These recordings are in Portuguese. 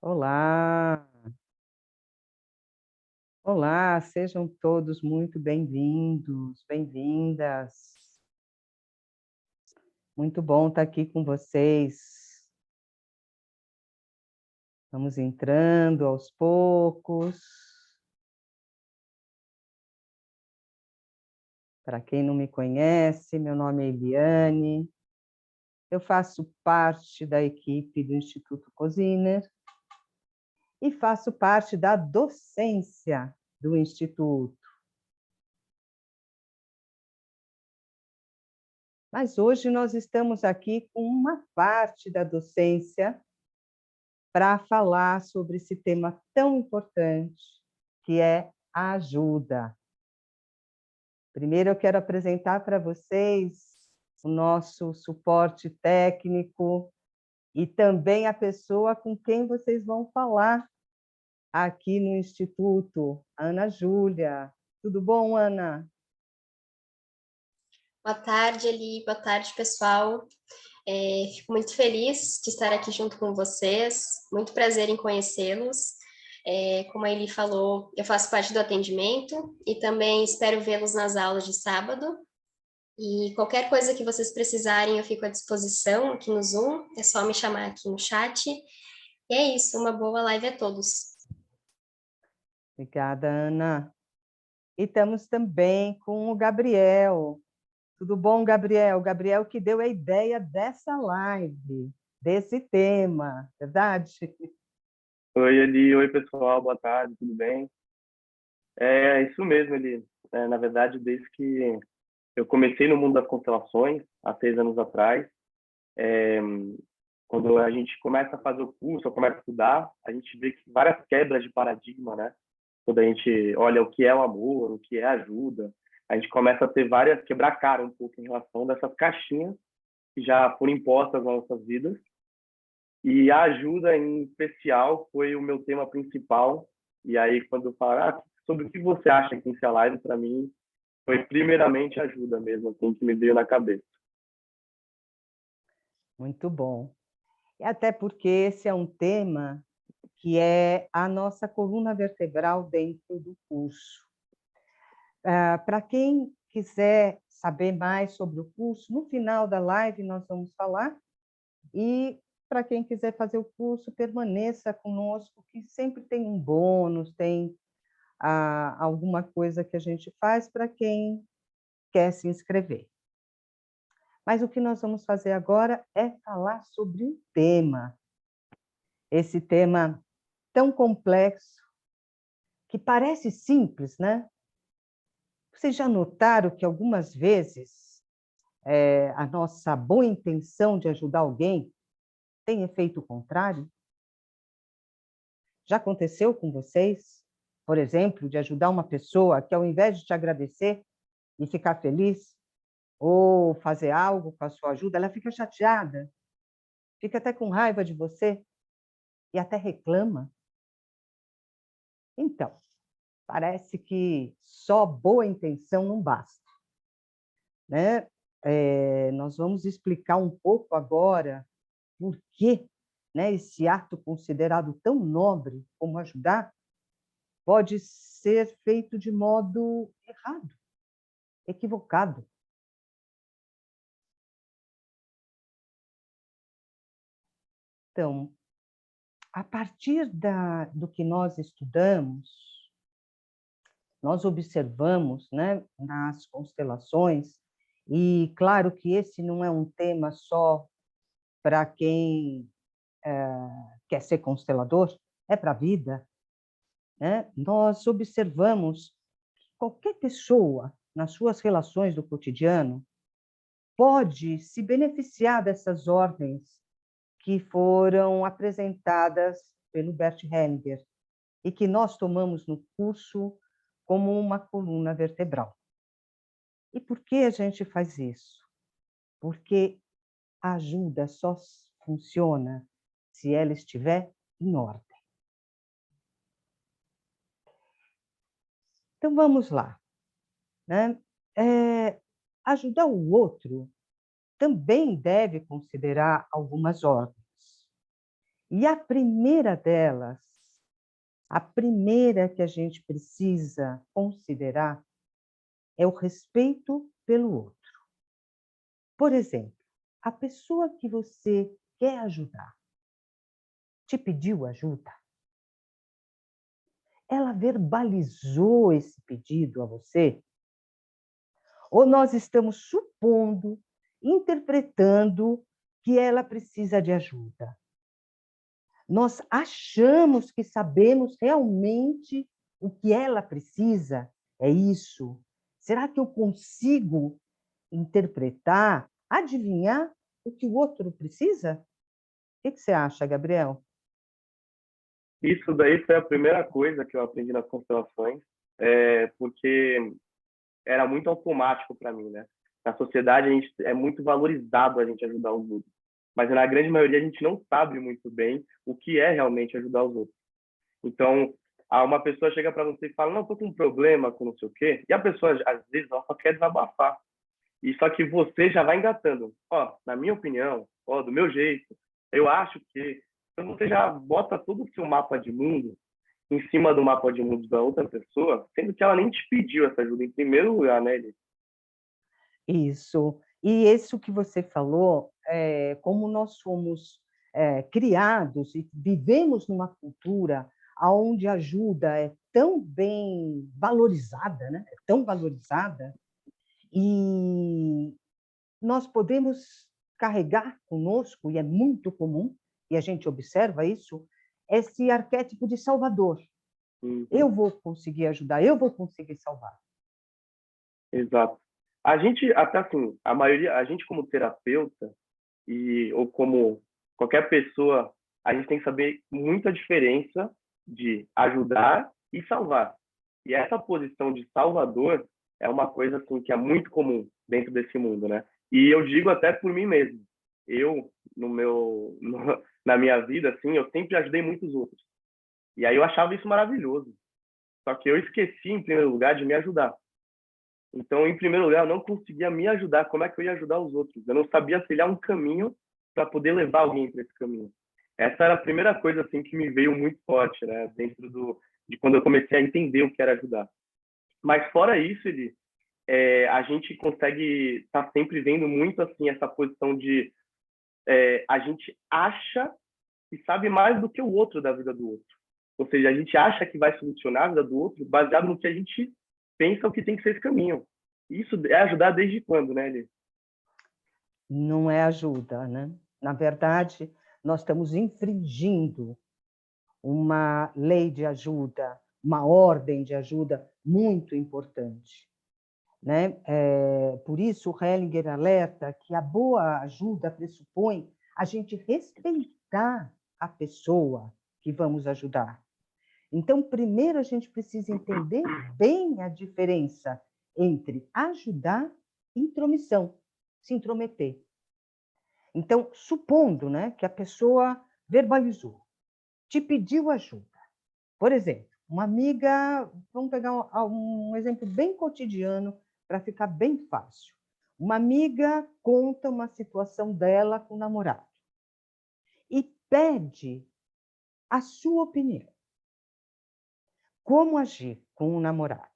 Olá, olá, sejam todos muito bem-vindos, bem-vindas. Muito bom estar aqui com vocês. Vamos entrando aos poucos. Para quem não me conhece, meu nome é Eliane. Eu faço parte da equipe do Instituto Cosiner e faço parte da docência do Instituto. Mas hoje nós estamos aqui com uma parte da docência para falar sobre esse tema tão importante, que é a ajuda. Primeiro eu quero apresentar para vocês o nosso suporte técnico e também a pessoa com quem vocês vão falar aqui no Instituto, a Ana Júlia. Tudo bom, Ana? Boa tarde, Eli. Boa tarde, pessoal. Fico muito feliz de estar aqui junto com vocês. Muito prazer em conhecê-los. Como a Eli falou, eu faço parte do atendimento e também espero vê-los nas aulas de sábado. E qualquer coisa que vocês precisarem, eu fico à disposição aqui no Zoom. É só me chamar aqui no chat. E é isso. Uma boa live a todos. Obrigada, Ana. E estamos também com o Gabriel. Tudo bom, Gabriel? Gabriel que deu a ideia dessa live, desse tema, verdade? Oi, Eli. Oi, pessoal. Boa tarde, tudo bem? É isso mesmo, Eli. Na verdade, desde que eu comecei no mundo das constelações, há 6 anos atrás, é, quando a gente começa a fazer o curso, ou começa a estudar, a gente vê que várias quebras de paradigma, né? Quando a gente olha o que é o amor, o que é a ajuda, a gente começa a ter várias, quebrar a cara um pouco em relação dessas caixinhas que já foram impostas nas nossas vidas. E a ajuda, em especial, foi o meu tema principal. E aí, quando eu falo sobre o que você acha que inicia a live, para mim, foi primeiramente ajuda mesmo, assim, que me veio na cabeça. Muito bom. E até porque esse é um tema que é a nossa coluna vertebral dentro do curso. Para quem quiser saber mais sobre o curso, no final da live nós vamos falar. E para quem quiser fazer o curso, permaneça conosco, que sempre tem um bônus, tem alguma coisa que a gente faz para quem quer se inscrever. Mas o que nós vamos fazer agora é falar sobre um tema. Esse tema tão complexo, que parece simples, né? Vocês já notaram que algumas vezes a nossa boa intenção de ajudar alguém tem efeito contrário? Já aconteceu com vocês, por exemplo, de ajudar uma pessoa que, ao invés de te agradecer e ficar feliz, ou fazer algo com a sua ajuda, ela fica chateada, fica até com raiva de você e até reclama? Então, parece que só boa intenção não basta, né? Nós vamos explicar um pouco agora por que, né, esse ato considerado tão nobre como ajudar pode ser feito de modo errado, equivocado. Então, a partir do que nós estudamos, nós observamos, né, nas constelações, e claro que esse não é um tema só para quem quer ser constelador, é para a vida, né? Nós observamos que qualquer pessoa, nas suas relações do cotidiano, pode se beneficiar dessas ordens que foram apresentadas pelo Bert Hellinger e que nós tomamos no curso como uma coluna vertebral. E por que a gente faz isso? Porque a ajuda só funciona se ela estiver em ordem. Então vamos lá, né? Ajudar o outro também deve considerar algumas ordens. E a primeira delas, a primeira que a gente precisa considerar é o respeito pelo outro. Por exemplo, a pessoa que você quer ajudar te pediu ajuda? Ela verbalizou esse pedido a você? Ou nós estamos supondo, interpretando que ela precisa de ajuda? Nós achamos que sabemos realmente o que ela precisa? É isso? Será que eu consigo interpretar, adivinhar o que o outro precisa? O que você acha, Gabriel? Isso daí foi a primeira coisa que eu aprendi nas constelações, porque era muito automático para mim, né? Na sociedade a gente é muito valorizado a gente ajudar os outros, mas na grande maioria a gente não sabe muito bem o que é realmente ajudar os outros. Então, uma pessoa chega para você e fala, não, tô com um problema com não sei o quê, e a pessoa às vezes ela só quer desabafar. E só que você já vai engatando. Ó, na minha opinião, ó, do meu jeito, eu acho que então você já bota todo o seu mapa de mundo em cima do mapa de mundo da outra pessoa, sendo que ela nem te pediu essa ajuda em primeiro lugar, né, Eli? Isso. E isso que você falou, como nós fomos criados e vivemos numa cultura onde a ajuda é tão bem valorizada, né? É tão valorizada, e nós podemos carregar conosco, e é muito comum, e a gente observa isso, esse arquétipo de salvador. Uhum. Eu vou conseguir ajudar, eu vou conseguir salvar. Exato. A gente, até assim, a maioria, a gente como terapeuta ou como qualquer pessoa, a gente tem que saber muito a diferença de ajudar e salvar. E essa posição de salvador é uma coisa assim que é muito comum dentro desse mundo, né? E eu digo até por mim mesmo. Eu na minha vida assim, eu sempre ajudei muitos outros. E aí eu achava isso maravilhoso. Só que eu esqueci em primeiro lugar de me ajudar. Então, em primeiro lugar, eu não conseguia me ajudar. Como é que eu ia ajudar os outros? Eu não sabia trilhar um caminho para poder levar alguém para esse caminho. Essa era a primeira coisa assim que me veio muito forte, né? Dentro de quando eu comecei a entender o que era ajudar. Mas fora isso, a gente consegue estar sempre vendo muito assim essa posição de a gente acha que sabe mais do que o outro da vida do outro. Ou seja, a gente acha que vai solucionar a vida do outro baseado no que a gente pensa o que tem que ser esse caminho. Isso é ajudar desde quando, né, Eli? Não é ajuda, né? Na verdade, nós estamos infringindo uma lei de ajuda, uma ordem de ajuda muito importante, né? Por isso, o Hellinger alerta que a boa ajuda pressupõe a gente respeitar a pessoa que vamos ajudar. Então, primeiro a gente precisa entender bem a diferença entre ajudar e intromissão, se intrometer. Então, supondo, né, que a pessoa verbalizou, te pediu ajuda. Por exemplo, uma amiga, vamos pegar um exemplo bem cotidiano para ficar bem fácil. Uma amiga conta uma situação dela com o namorado e pede a sua opinião. Como agir com o namorado?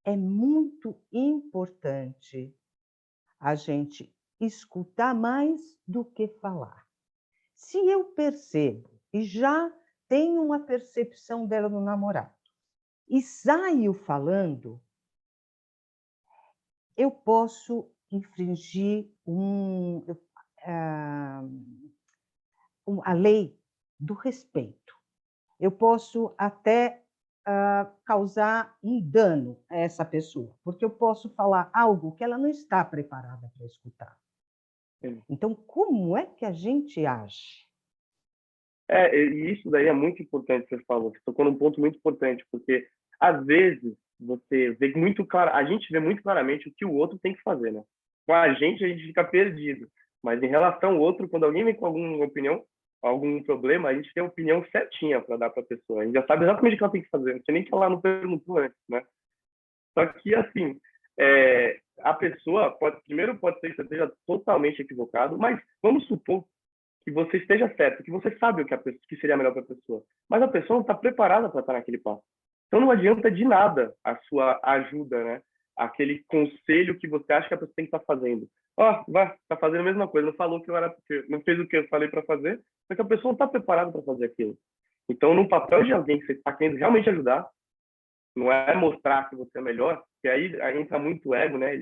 É muito importante a gente escutar mais do que falar. Se eu percebo e já tenho uma percepção dela no namorado e saio falando, eu posso infringir a lei do respeito. Eu posso até causar um dano a essa pessoa, porque eu posso falar algo que ela não está preparada para escutar. Então, como é que a gente age? E isso daí é muito importante que você falou. Você tocou num ponto muito importante, porque às vezes você vê muito claro, a gente vê muito claramente o que o outro tem que fazer, né? Com a gente fica perdido. Mas em relação ao outro, quando alguém vem com alguma opinião, algum problema, a gente tem a opinião certinha para dar para a pessoa. A gente já sabe exatamente o que ela tem que fazer. Não sei nem que ela não perguntou antes, né? Só que, assim, A pessoa primeiro pode ser que você esteja totalmente equivocado, mas vamos supor que você esteja certo, que você sabe que seria melhor para a pessoa, mas a pessoa não está preparada para estar naquele passo. Então não adianta de nada a sua ajuda, né? Aquele conselho que você acha que a pessoa tem que estar fazendo. Tá fazendo a mesma coisa, não falou não fez o que eu falei para fazer, porque a pessoa não está preparada para fazer aquilo. Então, no papel de alguém que você está querendo realmente ajudar, não é mostrar que você é melhor, que aí entra muito ego, né?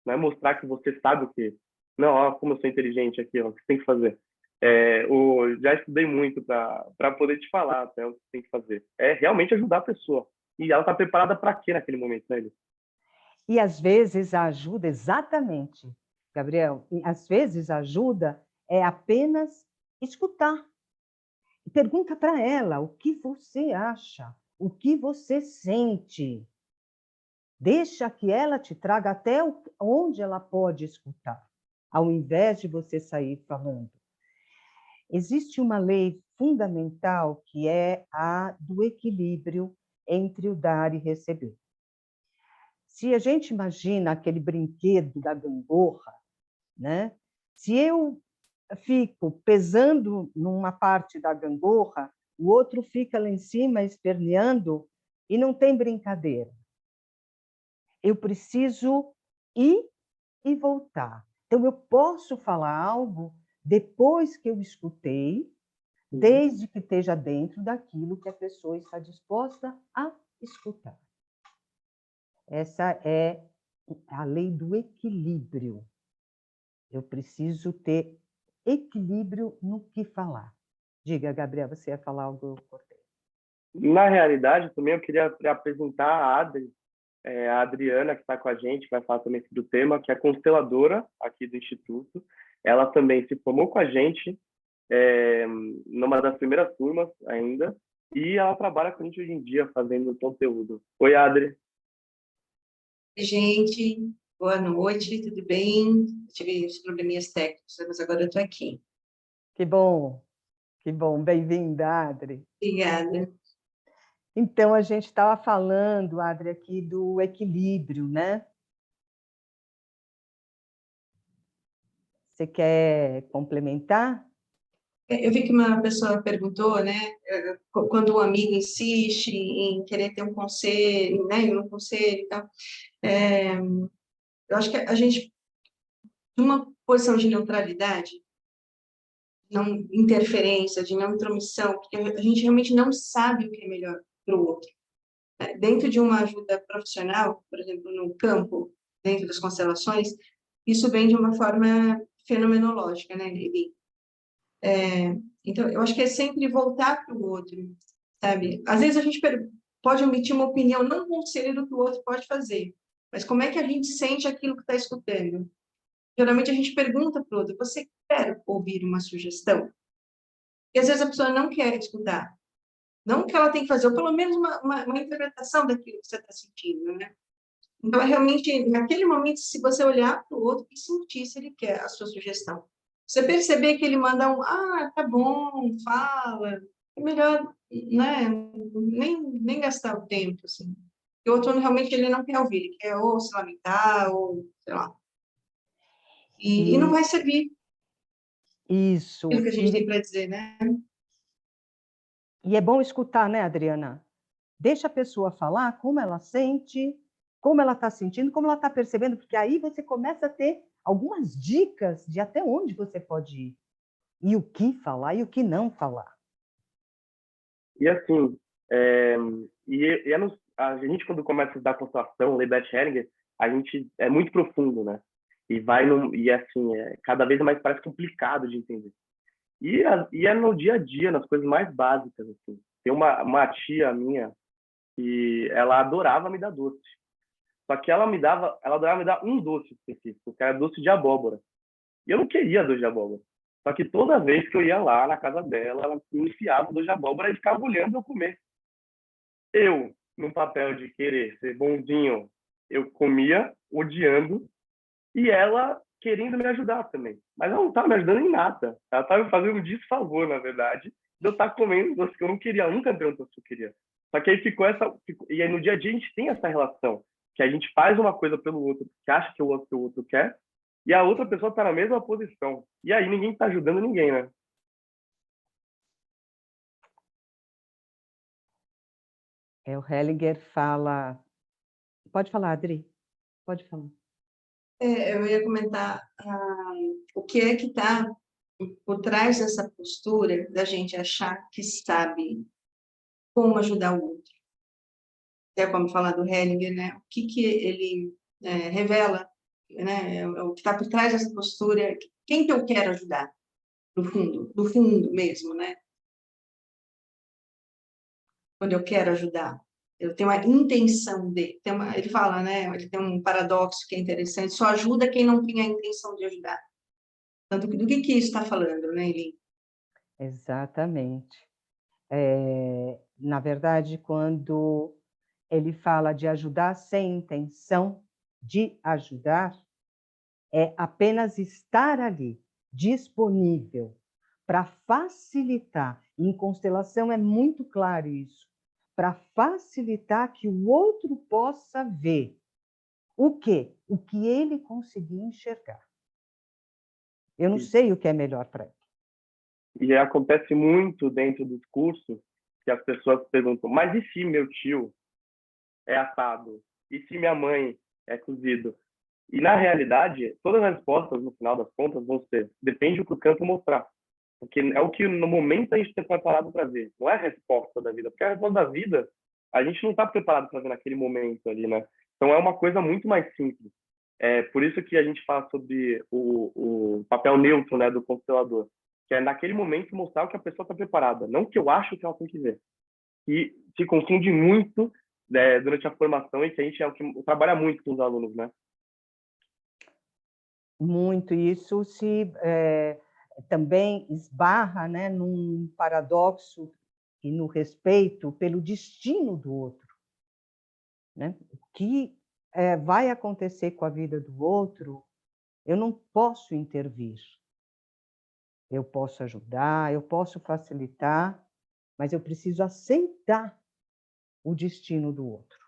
Não é mostrar que você sabe o que. Não, como eu sou inteligente aqui, o que você tem que fazer. Já estudei muito para poder te falar até o que você tem que fazer. É realmente ajudar a pessoa. E ela está preparada para quê naquele momento, né, Eli? E às vezes a ajuda, exatamente, Gabriel, às vezes a ajuda é apenas escutar. Pergunta para ela o que você acha, o que você sente. Deixa que ela te traga até onde ela pode escutar, ao invés de você sair falando. Existe uma lei fundamental que é a do equilíbrio entre o dar e receber. Se a gente imagina aquele brinquedo da gangorra, né? Se eu fico pesando numa parte da gangorra, o outro fica lá em cima esperneando e não tem brincadeira. Eu preciso ir e voltar. Então, eu posso falar algo depois que eu escutei, desde que esteja dentro daquilo que a pessoa está disposta a escutar. Essa é a lei do equilíbrio. Eu preciso ter equilíbrio no que falar. Diga, Gabriel, você ia falar algo? Eu cortei. Na realidade, também eu queria apresentar a Adriana, que está com a gente, vai falar também sobre o tema, que é consteladora aqui do Instituto. Ela também se formou com a gente numa das primeiras turmas ainda, e ela trabalha com a gente hoje em dia fazendo conteúdo. Oi, Adri. Oi, gente, boa noite, tudo bem? Tive uns probleminhas técnicos, mas agora eu estou aqui. Que bom, bem-vinda, Adri. Obrigada. Então, a gente estava falando, Adri, aqui do equilíbrio, né? Você quer complementar? Eu vi que uma pessoa perguntou, né, quando um amigo insiste em querer ter um conselho, né, um conselho e tal. Eu acho que a gente, numa posição de neutralidade, não interferência, de não intromissão, porque a gente realmente não sabe o que é melhor para o outro. Dentro de uma ajuda profissional, por exemplo, no campo, dentro das constelações, isso vem de uma forma fenomenológica, né, Lili? Então, eu acho que é sempre voltar para o outro, sabe? Às vezes a gente pode emitir uma opinião, não um conselho do que o outro pode fazer, mas como é que a gente sente aquilo que está escutando? Geralmente a gente pergunta para o outro, você quer ouvir uma sugestão? E às vezes a pessoa não quer escutar. Não que ela tem que fazer, ou pelo menos uma interpretação daquilo que você está sentindo, né? Então, é realmente, naquele momento, se você olhar para o outro e sentir se ele quer a sua sugestão. Você perceber que ele manda tá bom, fala, é melhor, né, nem gastar o tempo, assim. E o outro, realmente, ele não quer ouvir, ele quer ou se lamentar, ou, sei lá. E não vai servir Isso. aquilo que a gente tem para dizer, né? E é bom escutar, né, Adriana? Deixa a pessoa falar como ela sente, como ela está sentindo, como ela está percebendo, porque aí você começa a ter algumas dicas de até onde você pode ir. E o que falar e o que não falar. E assim, a gente quando começa a estudar constelação, ler Bert Hellinger, a gente é muito profundo, né? E assim, cada vez mais parece complicado de entender. E é no dia a dia, nas coisas mais básicas, assim. Tem uma tia minha que ela adorava me dar doce. Só que ela adorava me dar um doce específico, que era doce de abóbora. E eu não queria doce de abóbora. Só que toda vez que eu ia lá na casa dela, ela me enfiava doce de abóbora e ficava olhando eu comer. Eu, no papel de querer ser bonzinho, eu comia, odiando, e ela querendo me ajudar também. Mas ela não estava me ajudando em nada. Ela estava me fazendo um desfavor, na verdade, de eu estar comendo doce que eu não queria. Eu nunca perguntou se eu queria. Só que aí ficou essa... E aí no dia a dia a gente tem essa relação, que a gente faz uma coisa pelo outro, que acha que o outro quer, e a outra pessoa está na mesma posição. E aí ninguém está ajudando ninguém, né? O Hellinger fala... Pode falar, Adri. Pode falar. Eu ia comentar o que é que está por trás dessa postura da gente achar que sabe como ajudar o outro. Até como falar do Hellinger, né? O que ele revela, né? O que está por trás dessa postura, quem que eu quero ajudar, do fundo mesmo, né? Quando eu quero ajudar. Eu tenho uma intenção de... ele fala, né? Ele tem um paradoxo que é interessante, só ajuda quem não tem a intenção de ajudar. Tanto do que isso está falando, né, Eli? Exatamente. Na verdade, quando ele fala de ajudar sem intenção de ajudar, é apenas estar ali, disponível, para facilitar. Em constelação é muito claro isso, para facilitar que o outro possa ver o quê? O que ele conseguir enxergar. Eu não sei o que é melhor para ele. E acontece muito dentro dos cursos que as pessoas perguntam, mas e se meu tio é assado? E se minha mãe é cozido? E, na realidade, todas as respostas, no final das contas, vão ser, depende do que o campo mostrar. Porque é o que, no momento, a gente está preparado para ver. Não é a resposta da vida. Porque a resposta da vida, a gente não está preparado para ver naquele momento ali, né? Então, é uma coisa muito mais simples. É por isso que a gente fala sobre o papel neutro, né, do constelador. Que é, naquele momento, mostrar o que a pessoa está preparada. Não o que eu acho que ela tem que ver. E se confunde muito, né, durante a formação, e que a gente trabalha muito com os alunos, né? Muito, isso se também esbarra, né, num paradoxo e no respeito pelo destino do outro, né? O que vai acontecer com a vida do outro, eu não posso intervir. Eu posso ajudar, eu posso facilitar, mas eu preciso aceitar o destino do outro.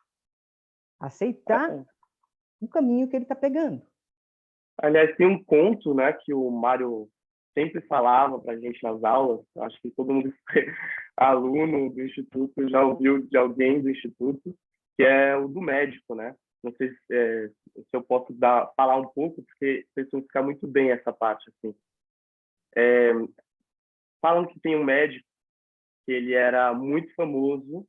Aceitar o caminho que ele está pegando. Aliás, tem um conto, né, que o Mário sempre falava para a gente nas aulas. Acho que todo mundo que é aluno do Instituto já ouviu de alguém do Instituto, que é o do médico, né? Não sei se eu posso falar um pouco, porque vocês vão ficar muito bem essa parte, assim. Falam que tem um médico que ele era muito famoso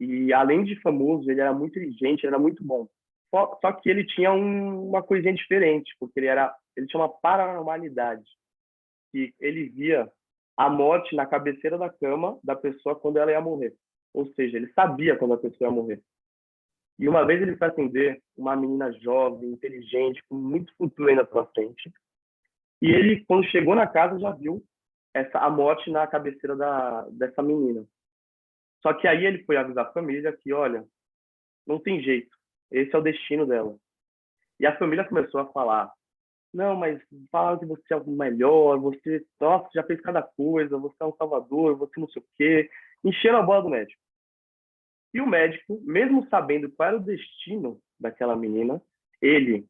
e, além de famoso, ele era muito inteligente, ele era muito bom. Só que ele tinha uma coisinha diferente, porque ele tinha uma paranormalidade, que ele via a morte na cabeceira da cama da pessoa quando ela ia morrer. Ou seja, ele sabia quando a pessoa ia morrer. E uma vez ele foi atender uma menina jovem, inteligente, com muito futuro ainda pela frente. E ele, quando chegou na casa, já viu a morte na cabeceira dessa menina. Só que aí ele foi avisar a família que, olha, não tem jeito, esse é o destino dela. E a família começou a falar, não, mas fala que você é o melhor, você, nossa, já fez cada coisa, você é um salvador, você não sei o quê. Encheram a bola do médico. E o médico, mesmo sabendo qual era o destino daquela menina, ele,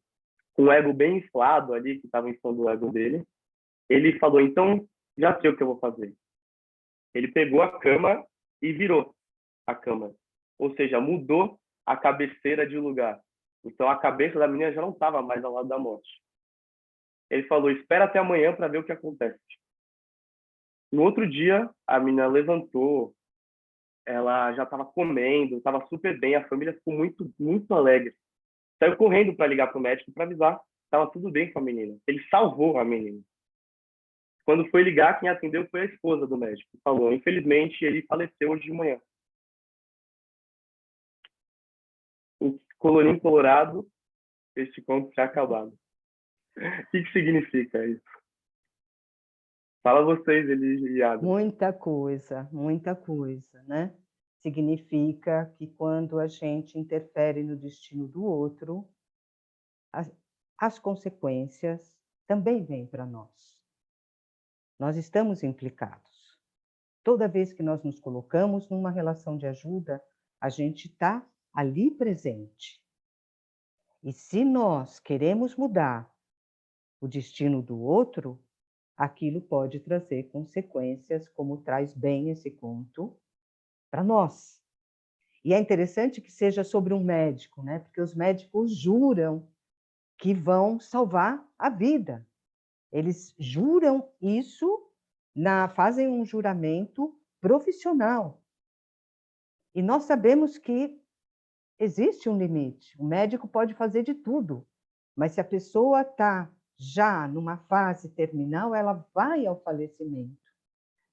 com o ego bem inflado ali, que estava inflando o ego dele, ele falou, então, já sei o que eu vou fazer. Ele pegou a cama e virou a cama. Ou seja, mudou a cabeceira de lugar. Então, a cabeça da menina já não estava mais ao lado da morte. Ele falou, espera até amanhã para ver o que acontece. No outro dia, a menina levantou, ela já estava comendo, estava super bem, a família ficou muito, muito alegre. Saiu correndo para ligar para o médico para avisar que estava tudo bem com a menina. Ele salvou a menina. Quando foi ligar, quem atendeu foi a esposa do médico. Falou, infelizmente, ele faleceu hoje de manhã. O colorinho colorado, este conto tinha acabado. O que significa isso? Fala vocês, Eli e Adam. Muita coisa, né? Significa que quando a gente interfere no destino do outro, as consequências também vêm para nós. Nós estamos implicados. Toda vez que nós nos colocamos numa relação de ajuda, a gente está ali presente. E se nós queremos mudar o destino do outro, aquilo pode trazer consequências, como traz bem esse conto, para nós. E é interessante que seja sobre um médico, né? Porque os médicos juram que vão salvar a vida. Eles juram isso, fazem um juramento profissional. E nós sabemos que existe um limite. O médico pode fazer de tudo, mas se a pessoa está já numa fase terminal, ela vai ao falecimento.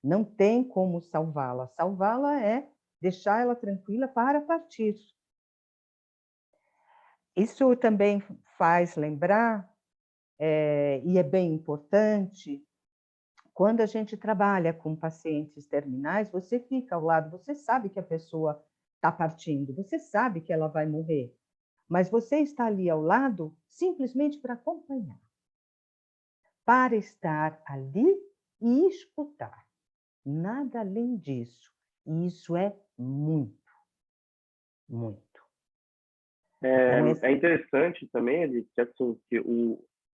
Não tem como salvá-la. Salvá-la é deixar ela tranquila para partir. Isso também faz lembrar, e é bem importante, quando a gente trabalha com pacientes terminais, você fica ao lado, você sabe que a pessoa está partindo, você sabe que ela vai morrer, mas você está ali ao lado simplesmente para acompanhar, para estar ali e escutar. Nada além disso. E isso é muito, muito. Então, É interessante também, Eli, que, assim,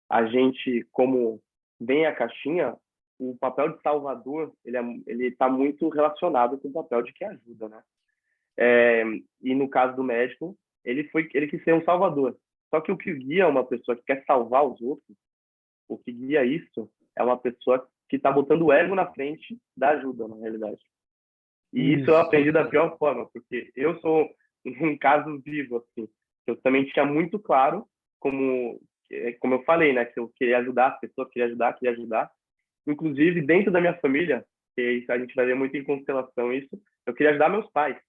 a gente, como vem a caixinha, o papel de salvador, ele está muito relacionado com o papel de que ajuda, né? E no caso do médico, ele quis ser um salvador. Só que o que guia uma pessoa que quer salvar os outros, o que guia isso é uma pessoa que está botando o ego na frente da ajuda, na realidade. E isso eu aprendi da pior forma, porque eu sou um caso vivo, assim. Eu também tinha muito claro, como eu falei, né, que eu queria ajudar as pessoas, queria ajudar. Inclusive, dentro da minha família, que a gente vai ver muito em constelação isso, eu queria ajudar meus pais,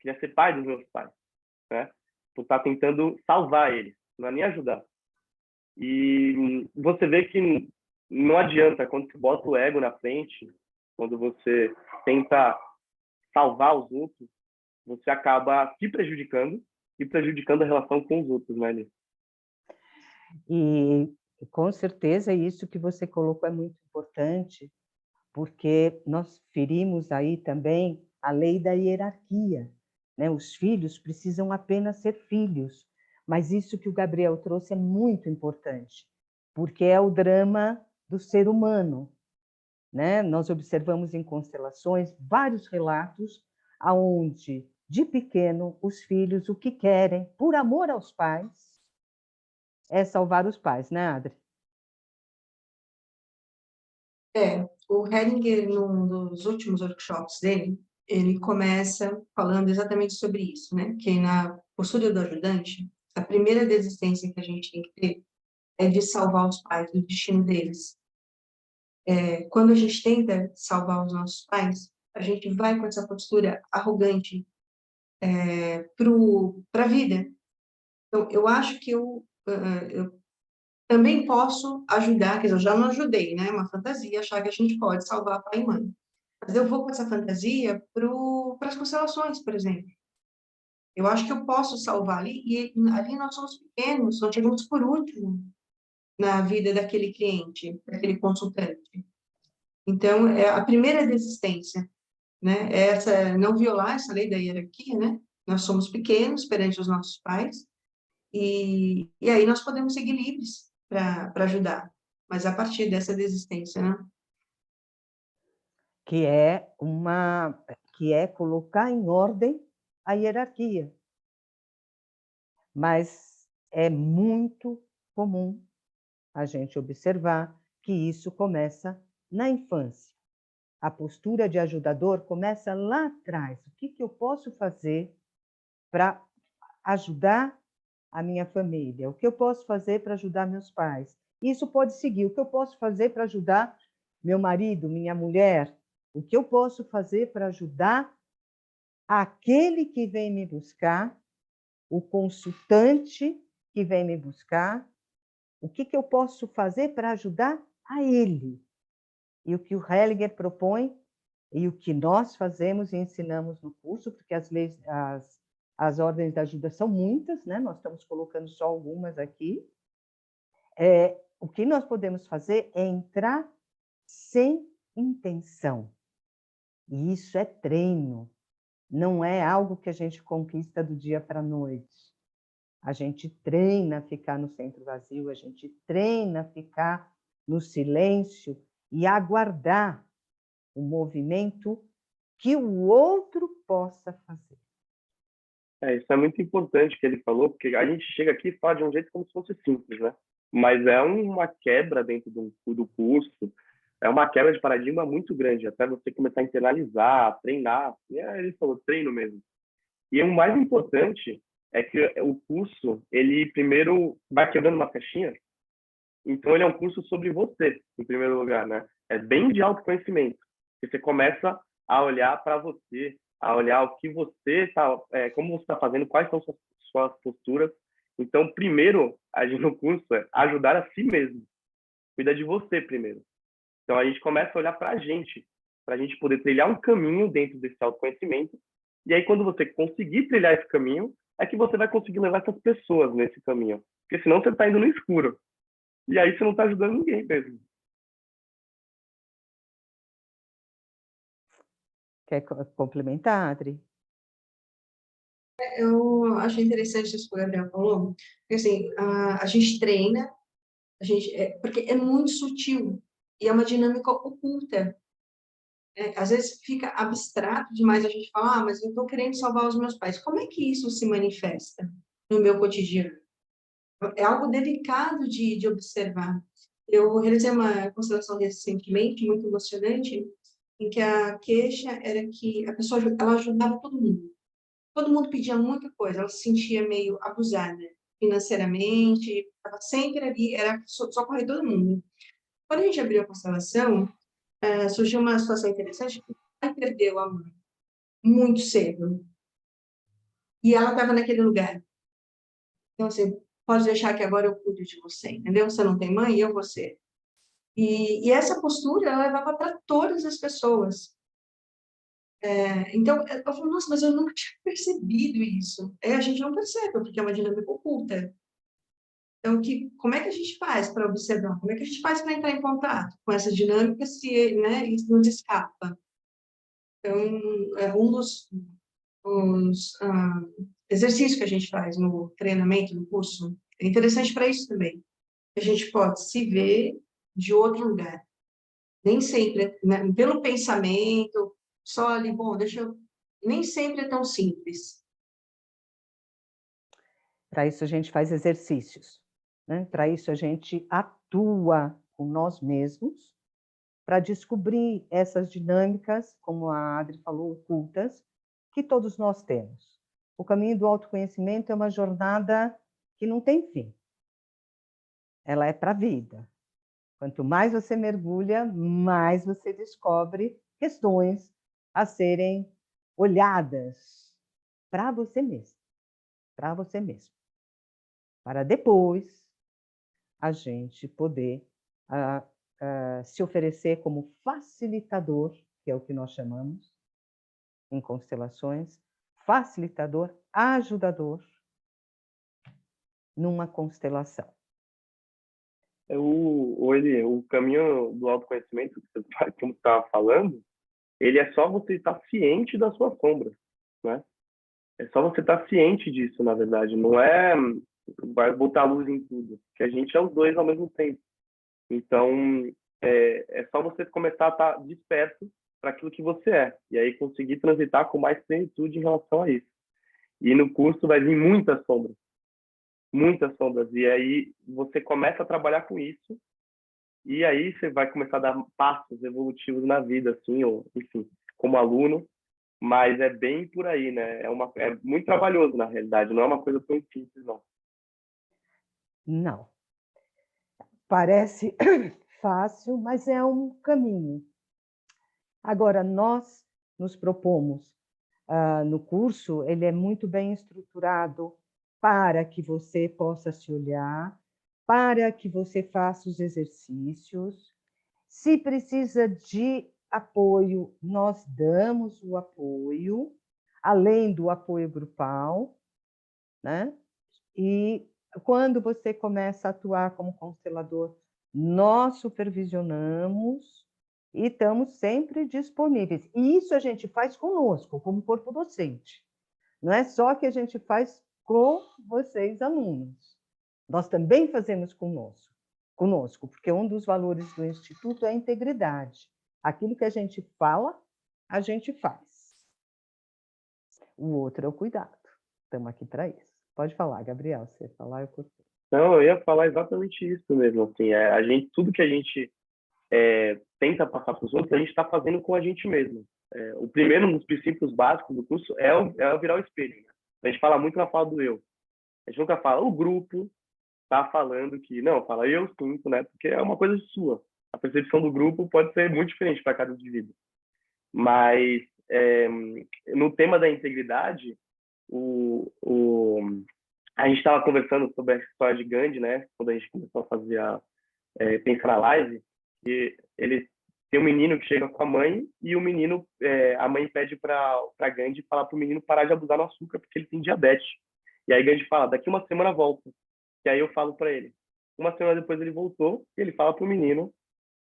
queria ser pai dos meus pais, né? Por estar tentando salvar eles, não é nem ajudar. E você vê que não adianta, quando você bota o ego na frente, quando você tenta salvar os outros, você acaba se prejudicando e prejudicando a relação com os outros, né, Eli? E com certeza isso que você colocou é muito importante, porque nós ferimos aí também a lei da hierarquia, né? Os filhos precisam apenas ser filhos, mas isso que o Gabriel trouxe é muito importante, porque é o drama do ser humano, né? Nós observamos em constelações vários relatos aonde, de pequeno, os filhos o que querem, por amor aos pais, é salvar os pais, né, Adri? O Hellinger, num dos últimos workshops dele, ele começa falando exatamente sobre isso, né? Que na postura do ajudante, a primeira desistência que a gente tem que ter é de salvar os pais do destino deles. Quando a gente tenta salvar os nossos pais, a gente vai com essa postura arrogante para a vida. Então, eu acho que eu também posso ajudar, quer dizer, eu já não ajudei, né? É uma fantasia achar que a gente pode salvar pai e mãe. Mas eu vou com essa fantasia para as constelações, por exemplo. Eu acho que eu posso salvar ali, e ali nós somos pequenos, nós chegamos por último na vida daquele cliente, daquele consultante. Então, é a primeira desistência, né? É essa, não violar essa lei da hierarquia, né? Nós somos pequenos perante os nossos pais, e aí nós podemos seguir livres para ajudar, mas a partir dessa desistência, né? Que é colocar em ordem a hierarquia. Mas é muito comum a gente observar que isso começa na infância. A postura de ajudador começa lá atrás. O que eu posso fazer para ajudar a minha família? O que eu posso fazer para ajudar meus pais? Isso pode seguir. O que eu posso fazer para ajudar meu marido, minha mulher? O que eu posso fazer para ajudar aquele que vem me buscar, o consultante que vem me buscar? O que eu posso fazer para ajudar a ele? E o que o Hellinger propõe, e o que nós fazemos e ensinamos no curso, porque as ordens de ajuda são muitas, né? Nós estamos colocando só algumas aqui. O que nós podemos fazer é entrar sem intenção. E isso é treino, não é algo que a gente conquista do dia para a noite. A gente treina a ficar no centro vazio, a gente treina a ficar no silêncio e aguardar o movimento que o outro possa fazer. Isso é muito importante que ele falou, porque a gente chega aqui e fala de um jeito como se fosse simples, né? Mas é uma quebra dentro do curso, é uma quebra de paradigma muito grande, até você começar a internalizar, treinar. E aí ele falou, treino mesmo. E o mais importante é que o curso, ele primeiro vai quebrando uma caixinha, então ele é um curso sobre você, em primeiro lugar, né? É bem de autoconhecimento, que você começa a olhar para você, a olhar o que você está, como você está fazendo, quais são suas posturas. Então, primeiro, a gente no curso é ajudar a si mesmo, cuida de você primeiro. Então, a gente começa a olhar para a gente poder trilhar um caminho dentro desse autoconhecimento. E aí, quando você conseguir trilhar esse caminho, é que você vai conseguir levar essas pessoas nesse caminho. Porque senão você está indo no escuro. E aí você não está ajudando ninguém mesmo. Quer complementar, Adri? Eu achei interessante isso que o Gabriel falou, porque assim, a gente treina, porque é muito sutil e é uma dinâmica oculta. Às vezes fica abstrato demais a gente falar, mas eu estou querendo salvar os meus pais. Como é que isso se manifesta no meu cotidiano? É algo delicado de observar. Eu realizei uma constelação recentemente, muito emocionante, em que a queixa era que a pessoa ela ajudava todo mundo. Todo mundo pedia muita coisa, ela se sentia meio abusada financeiramente, estava sempre ali, era só correr todo mundo. Quando a gente abriu a constelação, surgiu uma situação interessante, que o pai perdeu a mãe muito cedo, e ela estava naquele lugar. Então, assim, pode deixar que agora eu cuido de você, entendeu? Você não tem mãe, eu vou ser. E essa postura, ela levava para todas as pessoas. Então, eu falo, nossa, mas eu nunca tinha percebido isso. A gente não percebe, porque é uma dinâmica oculta. Então, como é que a gente faz para observar? Como é que a gente faz para entrar em contato com essa dinâmica se, né, isso nos escapa? Então, é um dos exercícios que a gente faz no treinamento, no curso, é interessante para isso também. A gente pode se ver de outro lugar. Nem sempre, né, pelo pensamento, só ali, bom, nem sempre é tão simples. Para isso a gente faz exercícios, né? Para isso a gente atua com nós mesmos, para descobrir essas dinâmicas, como a Adri falou, ocultas, que todos nós temos. O caminho do autoconhecimento é uma jornada que não tem fim. Ela é para a vida. Quanto mais você mergulha, mais você descobre questões a serem olhadas para você mesmo. Para você mesmo. Para depois a gente poder se oferecer como facilitador, que é o que nós chamamos em constelações, facilitador, ajudador numa constelação. O caminho do autoconhecimento, como você estava falando, ele é só você estar ciente da sua sombra, né? É só você estar ciente disso, na verdade. Não é vai botar luz em tudo, que a gente é os dois ao mesmo tempo. Então, é só você começar a estar desperto para aquilo que você é. E aí conseguir transitar com mais plenitude em relação a isso. E no curso vai vir muitas sombras. Muitas sombras. E aí você começa a trabalhar com isso. E aí você vai começar a dar passos evolutivos na vida, assim, ou, enfim, como aluno. Mas é bem por aí, né? É muito trabalhoso, na realidade. Não é uma coisa tão simples, não. Não. Parece fácil, mas é um caminho. Agora, nós nos propomos, no curso, ele é muito bem estruturado para que você possa se olhar, para que você faça os exercícios. Se precisa de apoio, nós damos o apoio, além do apoio grupal, né? E quando você começa a atuar como constelador, nós supervisionamos e estamos sempre disponíveis. E isso a gente faz conosco, como corpo docente. Não é só que a gente faz com vocês, alunos. Nós também fazemos conosco, porque um dos valores do Instituto é a integridade. Aquilo que a gente fala, a gente faz. O outro é o cuidado. Estamos aqui para isso. Pode falar, Gabriel. Se você falar, eu cortei. Não, eu ia falar exatamente isso mesmo. Assim, a gente, tudo que a gente tenta passar para os outros, a gente está fazendo com a gente mesmo. O primeiro, um dos princípios básicos do curso é o virar o espelho. Né? A gente fala muito na fala do eu. A gente nunca fala, o grupo está falando que... Não, fala eu sinto, né? Porque é uma coisa sua. A percepção do grupo pode ser muito diferente para cada indivíduo. Mas, no tema da integridade, a gente estava conversando sobre a história de Gandhi, né? Quando a gente começou a fazer pensar na live, e ele tem um menino que chega com a mãe e o menino, a mãe pede para Gandhi falar para o menino parar de abusar no açúcar porque ele tem diabetes. E aí Gandhi fala, daqui uma semana volta. E aí eu falo para ele. Uma semana depois ele voltou e ele fala para o menino,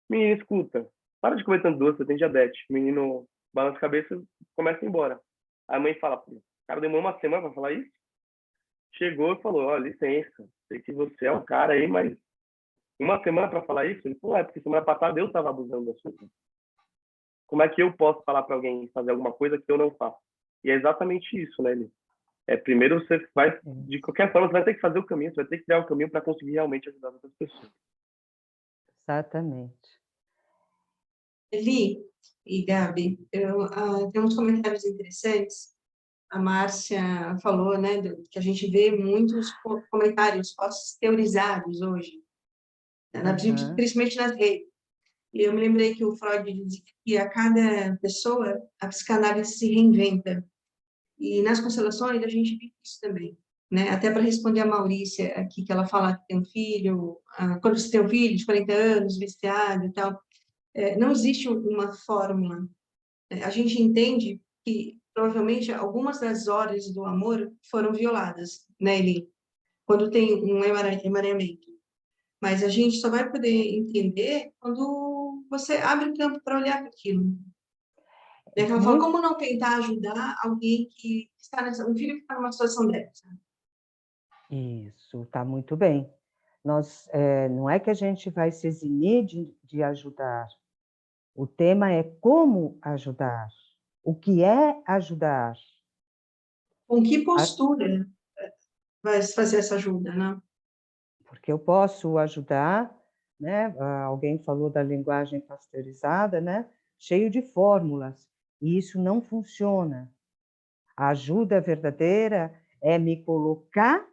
escuta, para de comer tanto doce, você tem diabetes. O menino balança a cabeça e começa a ir embora. A mãe fala, cara, demorou uma semana para falar isso? Chegou e falou, ó, licença, sei que você é um cara aí, mas uma semana para falar isso? Ele falou, porque semana passada eu estava abusando do açúcar. Como é que eu posso falar para alguém fazer alguma coisa que eu não faço? E é exatamente isso, né, Eli? Primeiro você vai, de qualquer forma, você vai ter que fazer o caminho, você vai ter que criar o caminho para conseguir realmente ajudar outras pessoas. Exatamente. Eli e Gabi, tem uns comentários interessantes. A Márcia falou, né, que a gente vê muitos comentários teorizados hoje, principalmente nas redes. E eu me lembrei que o Freud dizia que a cada pessoa a psicanálise se reinventa. E nas constelações a gente vive isso também, né? Até para responder a Maurícia aqui, que ela fala que tem um filho, quando você tem um filho de 40 anos, viciado e tal, não existe uma fórmula. A gente entende que provavelmente algumas das horas do amor foram violadas, né, Eli? Quando tem um emaranhamento. Mas a gente só vai poder entender quando você abre o campo para olhar para aquilo. Ela fala, como não tentar ajudar alguém que está um filho que está numa situação dessa? Isso, está muito bem. Não é que a gente vai se eximir de ajudar. O tema é como ajudar. O que é ajudar? Com que postura vai fazer essa ajuda, né? Porque eu posso ajudar, né? Alguém falou da linguagem pasteurizada, né? Cheio de fórmulas, e isso não funciona. A ajuda verdadeira é me colocar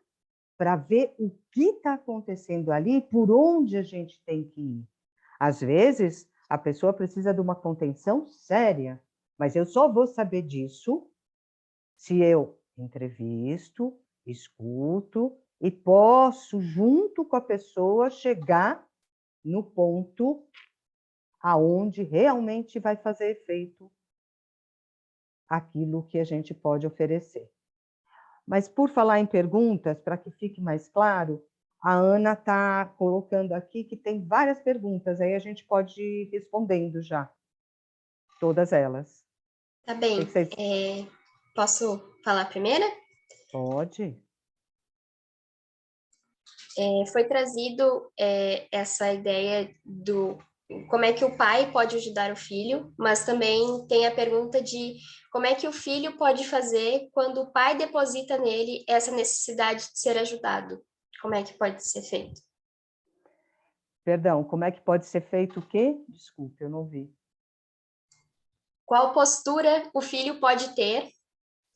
para ver o que está acontecendo ali e por onde a gente tem que ir. Às vezes, a pessoa precisa de uma contenção séria, mas eu só vou saber disso se eu entrevisto, escuto e posso, junto com a pessoa, chegar no ponto aonde realmente vai fazer efeito aquilo que a gente pode oferecer. Mas, por falar em perguntas, para que fique mais claro, a Ana está colocando aqui que tem várias perguntas, aí a gente pode ir respondendo já, todas elas. Tá bem. Posso falar a primeira? Pode. Foi trazido essa ideia do como é que o pai pode ajudar o filho, mas também tem a pergunta de como é que o filho pode fazer quando o pai deposita nele essa necessidade de ser ajudado. Como é que pode ser feito? Perdão, como é que pode ser feito o quê? Desculpe, eu não vi. Qual postura o filho pode ter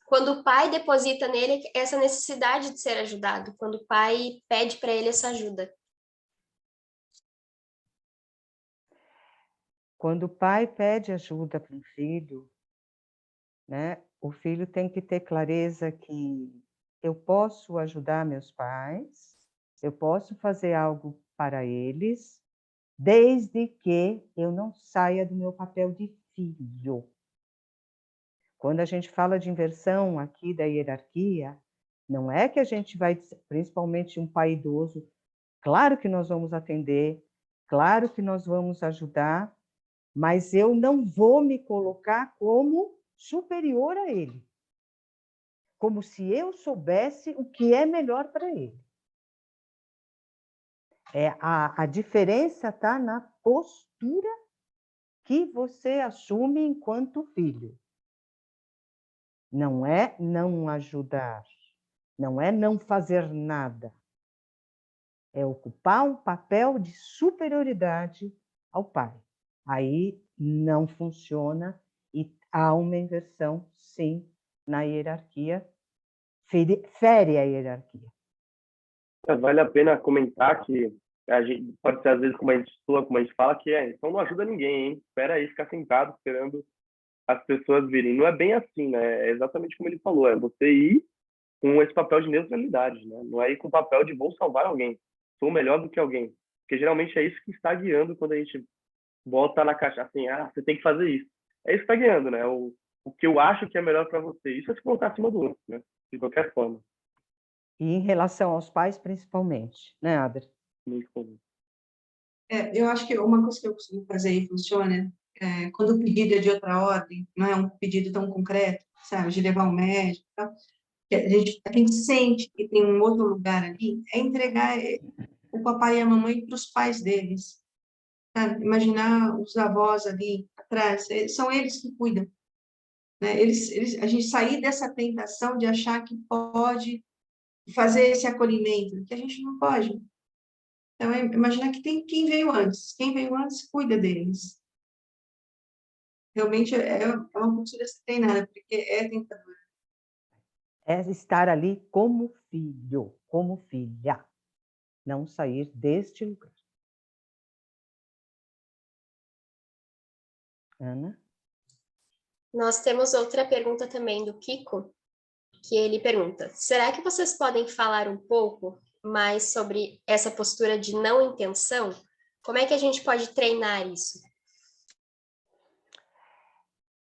quando o pai deposita nele essa necessidade de ser ajudado, quando o pai pede para ele essa ajuda? Quando o pai pede ajuda para um filho, né, o filho tem que ter clareza que eu posso ajudar meus pais, eu posso fazer algo para eles, desde que eu não saia do meu papel de filho. Quando a gente fala de inversão aqui da hierarquia, não é que a gente vai, principalmente um pai idoso, claro que nós vamos atender, claro que nós vamos ajudar, mas eu não vou me colocar como superior a ele. como se eu soubesse o que é melhor para ele. A diferença está na postura que você assume enquanto filho. Não é não ajudar, não é não fazer nada. É ocupar um papel de superioridade ao pai. Aí não funciona e há uma inversão, sim, na hierarquia, fere a hierarquia. Vale a pena comentar que a gente pode ser, às vezes, como a gente fala, que então não ajuda ninguém, hein? Espera aí, ficar sentado esperando as pessoas virem. Não é bem assim, né? É exatamente como ele falou, é você ir com esse papel de neutralidade, né? Não é ir com o papel de vou salvar alguém, sou melhor do que alguém. Porque geralmente é isso que está guiando quando a gente bota na caixa assim, você tem que fazer isso. É isso que está guiando, né? O que eu acho que é melhor para você. Isso é se colocar acima do outro, né? De qualquer forma. E em relação aos pais, principalmente, né, Adri? Muito comum. Eu acho que uma coisa que eu consigo fazer e funciona quando o pedido é de outra ordem, não é um pedido tão concreto, sabe, de levar um médico, tal, que a gente sente que tem um outro lugar ali, é entregar o papai e a mamãe para os pais deles, sabe? Imaginar os avós ali atrás, são eles que cuidam, né? A gente sair dessa tentação de achar que pode fazer esse acolhimento, que a gente não pode. Então, imaginar que tem quem veio antes cuida deles. Realmente é uma postura treinada, porque é tentador. É estar ali como filho, como filha, não sair deste lugar. Ana? Nós temos outra pergunta também do Kiko, que ele pergunta: será que vocês podem falar um pouco mais sobre essa postura de não intenção? Como é que a gente pode treinar isso?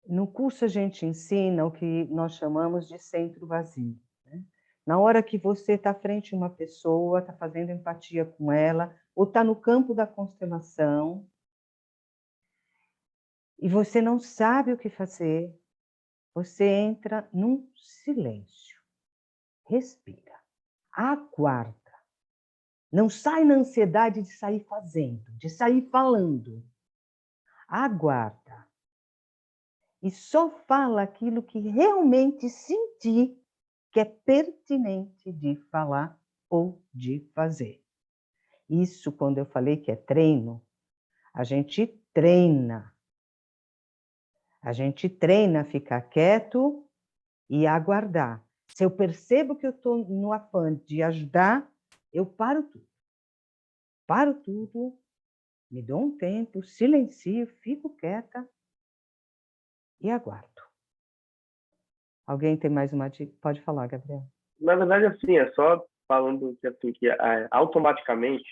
No curso a gente ensina o que nós chamamos de centro vazio. Né? Na hora que você está frente a uma pessoa, está fazendo empatia com ela, ou está no campo da constelação, e você não sabe o que fazer, você entra num silêncio. Respira. Aguarda. Não sai na ansiedade de sair fazendo, de sair falando. Aguarda. E só fala aquilo que realmente sentir que é pertinente de falar ou de fazer. Isso, quando eu falei que é treino, a gente treina. A gente treina a ficar quieto e aguardar. Se eu percebo que eu estou no afã de ajudar, eu paro tudo. Paro tudo, me dou um tempo, silencio, fico quieta e aguardo. Alguém tem mais uma dica? Pode falar, Gabriel. Na verdade, assim, é só falando que, assim, que automaticamente,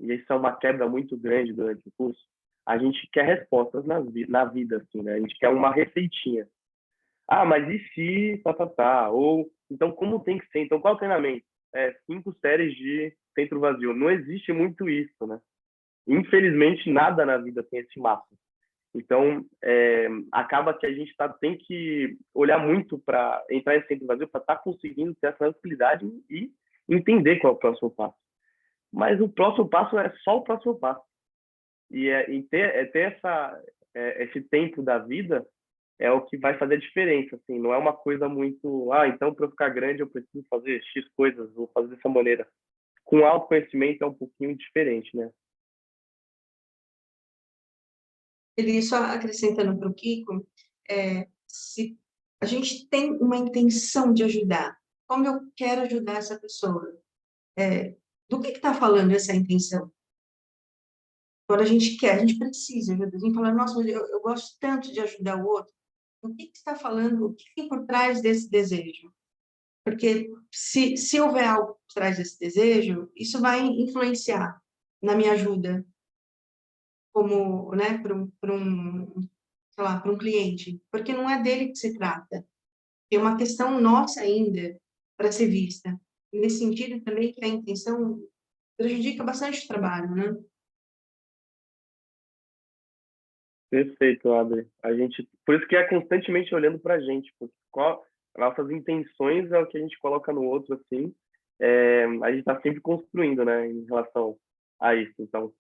e isso é uma quebra muito grande durante o curso, a gente quer respostas na vida, assim, né? A gente quer uma receitinha. Mas e se, tá. Ou, então, como tem que ser? Então, qual é o treinamento? 5 séries de centro vazio. Não existe muito isso, né? Infelizmente, nada na vida tem esse máximo. Então, acaba que a gente tem que olhar muito para entrar em centro vazio, para estar conseguindo ter essa tranquilidade e entender qual é o próximo passo. Mas o próximo passo é só o próximo passo. E ter esse tempo da vida é o que vai fazer a diferença. Assim, não é uma coisa muito, então para eu ficar grande eu preciso fazer X coisas, vou fazer dessa maneira. Com autoconhecimento é um pouquinho diferente, né? Ele só acrescentando para o Kiko, se a gente tem uma intenção de ajudar, como eu quero ajudar essa pessoa? Do que está falando essa intenção? Quando a gente quer, a gente precisa ajudar. A gente fala, nossa, mas eu gosto tanto de ajudar o outro. O que está falando? O que tem por trás desse desejo? Porque se houver algo por trás desse desejo, isso vai influenciar na minha ajuda, como, né, sei lá, para um cliente, porque não é dele que se trata. Tem uma questão nossa ainda para ser vista. Nesse sentido também que a intenção prejudica bastante o trabalho, né? Perfeito, Adri. Por isso que é constantemente olhando para a gente, porque nossas intenções é o que a gente coloca no outro, assim, a gente está sempre construindo, né, em relação a isso. Então,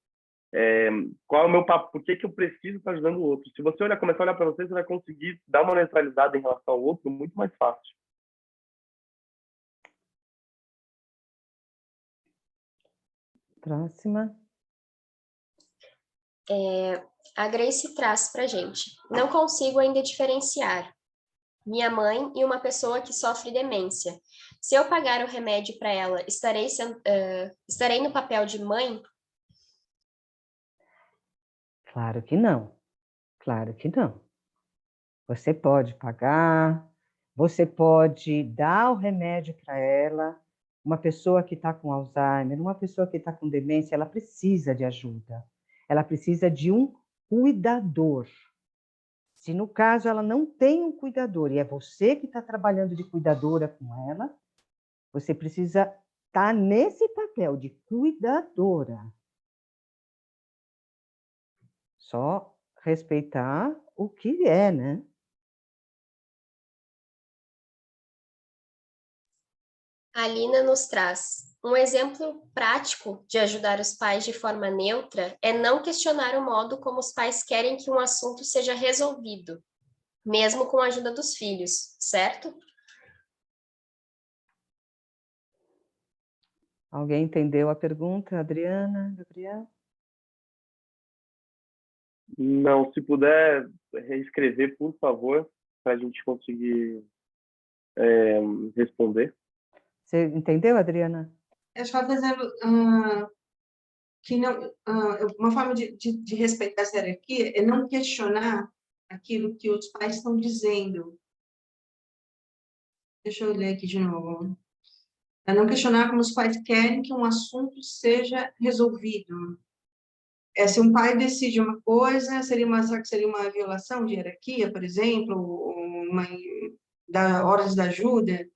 qual é o meu papo? Por que que eu preciso estar ajudando o outro? Se você começar a olhar para você, você vai conseguir dar uma neutralidade em relação ao outro muito mais fácil. Próxima. A Grace traz para gente. Não consigo ainda diferenciar minha mãe e uma pessoa que sofre demência. Se eu pagar o remédio para ela, estarei no papel de mãe? Claro que não. Claro que não. Você pode pagar, você pode dar o remédio para ela. Uma pessoa que está com Alzheimer, uma pessoa que está com demência, ela precisa de ajuda. Ela precisa de um cuidador. Se no caso ela não tem um cuidador e é você que está trabalhando de cuidadora com ela, você precisa estar nesse papel de cuidadora. Só respeitar o que é, né? A Lina nos traz. Um exemplo prático de ajudar os pais de forma neutra é não questionar o modo como os pais querem que um assunto seja resolvido, mesmo com a ajuda dos filhos, certo? Alguém entendeu a pergunta, Adriana, Gabriel? Não, se puder reescrever, por favor, para a gente conseguir responder. Você entendeu, Adriana? Eu estava dizendo que não, uma forma de respeitar essa hierarquia é não questionar aquilo que os pais estão dizendo. Deixa eu ler aqui de novo. É não questionar como os pais querem que um assunto seja resolvido. Se um pai decide uma coisa, será que seria uma violação de hierarquia, por exemplo, horas da ajuda,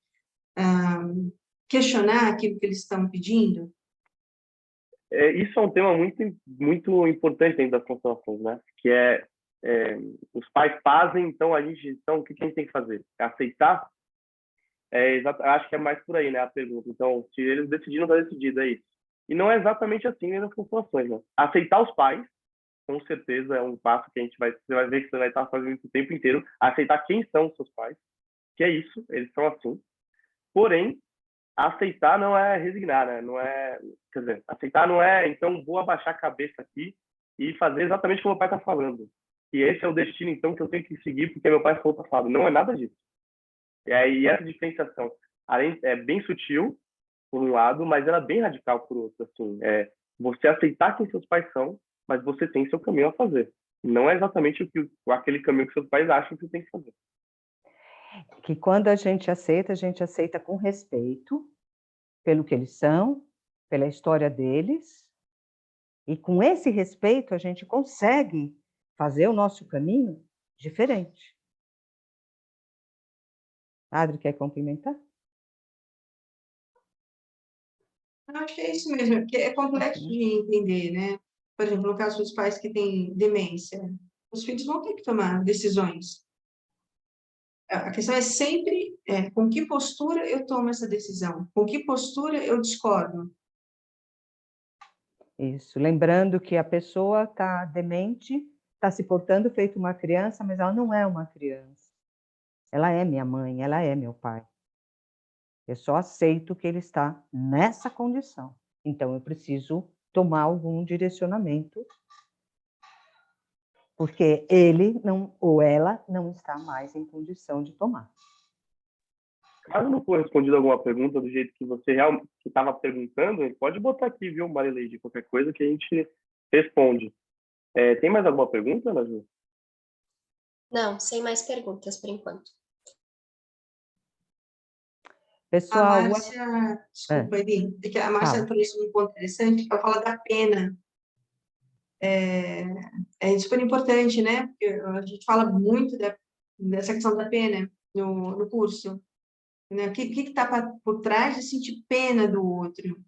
questionar aquilo que eles estão pedindo? Isso é um tema muito, muito importante dentro das constelações, né? Que os pais fazem, então então o que a gente tem que fazer? Aceitar? Acho que é mais por aí, né? A pergunta. Então, se eles decidiram, está decidido, é isso. E não é exatamente assim nas constelações, né? Aceitar os pais, com certeza é um passo que você vai ver que você vai estar fazendo isso o tempo inteiro. Aceitar quem são os seus pais, que é isso, eles são assim. Porém, aceitar não é resignar, né? Não é, quer dizer, aceitar não é, então vou abaixar a cabeça aqui e fazer exatamente o que meu pai está falando. E esse é o destino, então, que eu tenho que seguir porque meu pai falou passado. Não é nada disso. E essa diferenciação, além, é bem sutil, por um lado, mas ela é bem radical por outro. Assim, você aceitar quem seus pais são, mas você tem seu caminho a fazer. Não é exatamente aquele caminho que seus pais acham que você tem que fazer. Que quando a gente aceita com respeito pelo que eles são, pela história deles, e com esse respeito a gente consegue fazer o nosso caminho diferente. Adri, quer complementar? Eu acho que é isso mesmo, porque é complexo de entender, né? Por exemplo, no caso dos pais que têm demência, os filhos vão ter que tomar decisões. A questão é sempre com que postura eu tomo essa decisão, com que postura eu discordo. Isso. Lembrando que a pessoa está demente, está se portando feito uma criança, mas ela não é uma criança. Ela é minha mãe, ela é meu pai. Eu só aceito que ele está nessa condição. Então, eu preciso tomar algum direcionamento, porque ele não, ou ela não está mais em condição de tomar. Caso não for respondido alguma pergunta do jeito que você realmente estava perguntando, pode botar aqui, viu, Marileide, qualquer coisa que a gente responde. Tem mais alguma pergunta, Ana Ju? Não, sem mais perguntas por enquanto. A Pessoal, Márcia, desculpa, Eli, é que a Márcia fala. trouxe um ponto interessante, que ela fala da pena. É super importante, né? Porque a gente fala muito dessa questão da pena no curso. Né? O que está por trás de sentir pena do outro?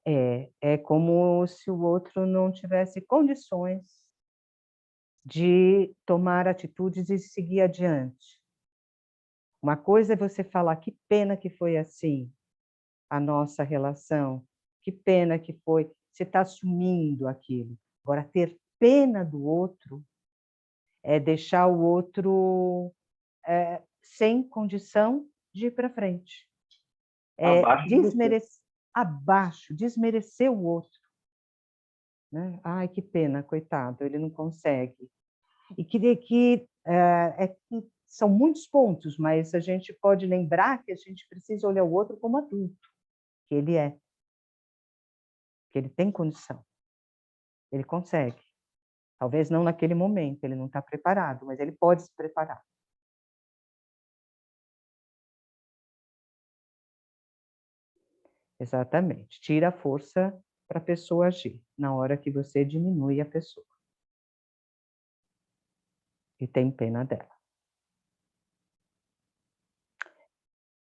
É como se o outro não tivesse condições de tomar atitudes e seguir adiante. Uma coisa é você falar, que pena que foi assim a nossa relação, que pena que foi, você está assumindo aquilo. Agora, ter pena do outro é deixar o outro sem condição de ir para frente. Abaixo de você. Desmerecer o outro. Né? Ai, que pena, coitado, ele não consegue. E que são muitos pontos, mas a gente pode lembrar que a gente precisa olhar o outro como adulto, que ele é, que ele tem condição, ele consegue. Talvez não naquele momento, ele não está preparado, mas ele pode se preparar. Exatamente. Tira a força para a pessoa agir, na hora que você diminui a pessoa. E tem pena dela.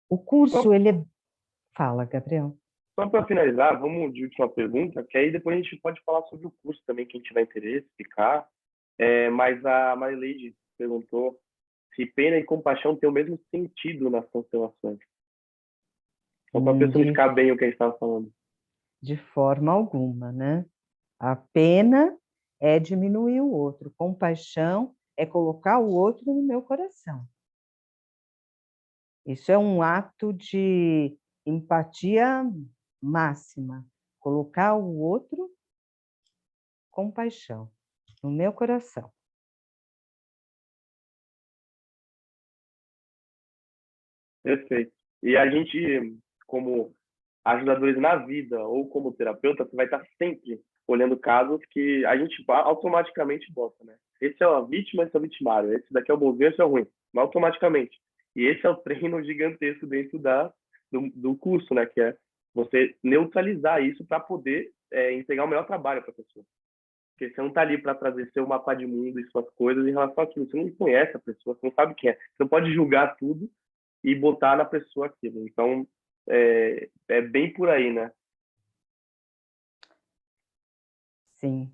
O curso, ele é... Fala, Gabriel. Só para finalizar, vamos de última pergunta, que aí depois a gente pode falar sobre o curso também, quem tiver interesse, ficar. Mas a Marileide perguntou se pena e compaixão têm o mesmo sentido nas constelações. Só para a pessoa explicar bem o que a gente estava falando. De forma alguma, né? A pena é diminuir o outro. Compaixão é colocar o outro no meu coração. Isso é um ato de empatia máxima. Colocar o outro com paixão no meu coração. Perfeito. E a gente, como ajudadores na vida ou como terapeuta, você vai estar sempre olhando casos que a gente automaticamente gosta, né? Esse é a vítima, esse é o vitimário. Esse daqui é o bonzinho, esse é o ruim. Mas automaticamente. E esse é o treino gigantesco dentro do curso, né? Que é você neutralizar isso para poder entregar o melhor trabalho para a pessoa. Porque você não está ali para trazer seu mapa de mundo e suas coisas em relação àquilo. Você não conhece a pessoa, você não sabe quem é. Você não pode julgar tudo e botar na pessoa aquilo. Então, é bem por aí, né? Sim.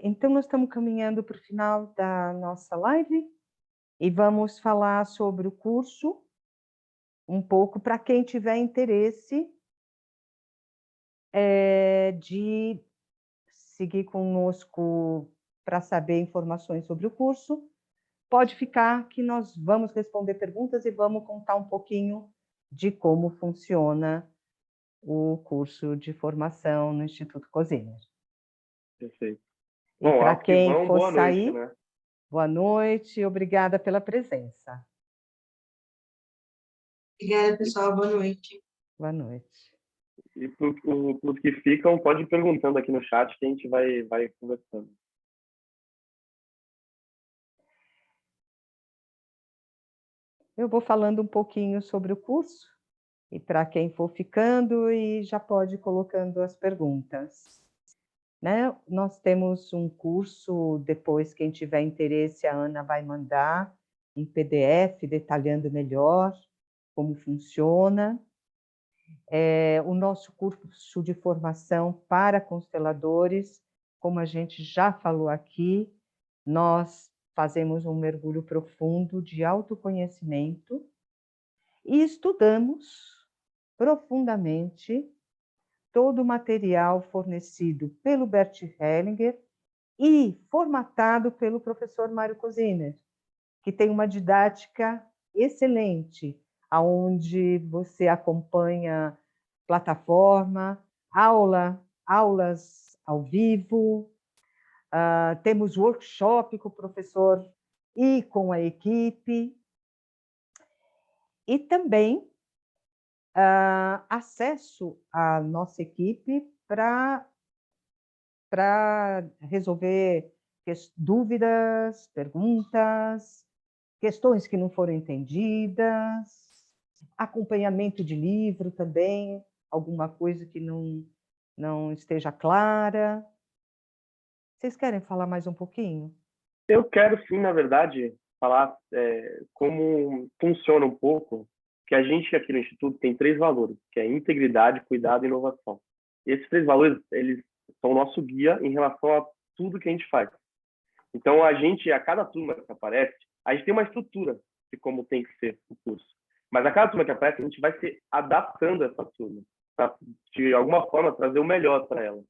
Então, nós estamos caminhando para o final da nossa live e vamos falar sobre o curso, um pouco para quem tiver interesse de seguir conosco para saber informações sobre o curso. Pode ficar que nós vamos responder perguntas e vamos contar um pouquinho de como funciona o curso de formação no Instituto Cosiner. Perfeito. E Bom, para alto que quem vão, for boa sair, noite, né? boa noite, obrigada pela presença. Obrigada, pessoal. Boa noite. Boa noite. E para os que ficam, pode ir perguntando aqui no chat que a gente vai conversando. Eu vou falando um pouquinho sobre o curso, e para quem for ficando, e já pode ir colocando as perguntas. Né? Nós temos um curso, depois quem tiver interesse, a Ana vai mandar um PDF detalhando melhor como funciona. O nosso curso de formação para consteladores, como a gente já falou aqui, nós fazemos um mergulho profundo de autoconhecimento e estudamos profundamente todo o material fornecido pelo Bert Hellinger e formatado pelo professor Mário Cosiner, que tem uma didática excelente, onde você acompanha plataforma, aulas ao vivo, temos workshop com o professor e com a equipe, e também acesso à nossa equipe para resolver dúvidas, perguntas, questões que não foram entendidas, acompanhamento de livro também, alguma coisa que não esteja clara. Vocês querem falar mais um pouquinho? Eu quero sim, na verdade, falar como funciona um pouco, que a gente aqui no Instituto tem 3 valores, que é integridade, cuidado e inovação. E esses 3 valores, eles são o nosso guia em relação a tudo que a gente faz. Então, a cada turma que aparece, a gente tem uma estrutura de como tem que ser o curso. Mas a cada turma que aparece, a gente vai se adaptando a essa turma, para, de alguma forma, trazer o melhor para ela.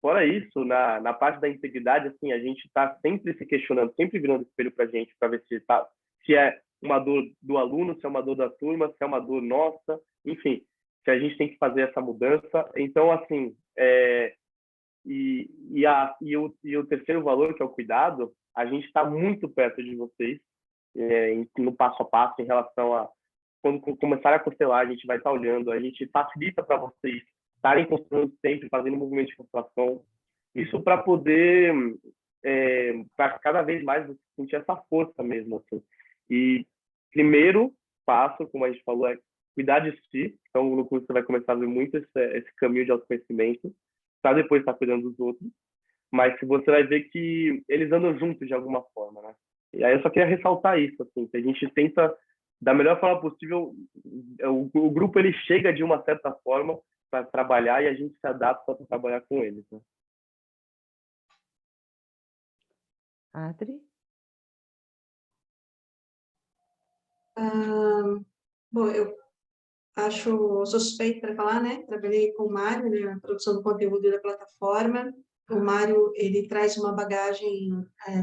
Fora isso, na parte da integridade, assim, a gente está sempre se questionando, sempre virando espelho para a gente, para ver se é uma dor do aluno, se é uma dor da turma, se é uma dor nossa, enfim, se a gente tem que fazer essa mudança. Então, assim, o terceiro valor, que é o cuidado, a gente está muito perto de vocês, no passo a passo, em relação a quando começar a constelar, a gente vai estar olhando, a gente facilita para vocês estarem constando sempre, fazendo movimento de constelação. Isso para poder, para cada vez mais você sentir essa força mesmo. Assim. E primeiro passo, como a gente falou, é cuidar de si. Então, no curso você vai começar a ver muito esse caminho de autoconhecimento, para depois estar cuidando dos outros. Mas você vai ver que eles andam juntos de alguma forma, né? E aí eu só queria ressaltar isso, assim, que a gente tenta, da melhor forma possível, o grupo ele chega de uma certa forma para trabalhar e a gente se adapta para trabalhar com eles, né? Adri? Bom, eu acho suspeito para falar, né? Trabalhei com o Mário, né, na produção do conteúdo da plataforma. O Mário, ele traz uma bagagem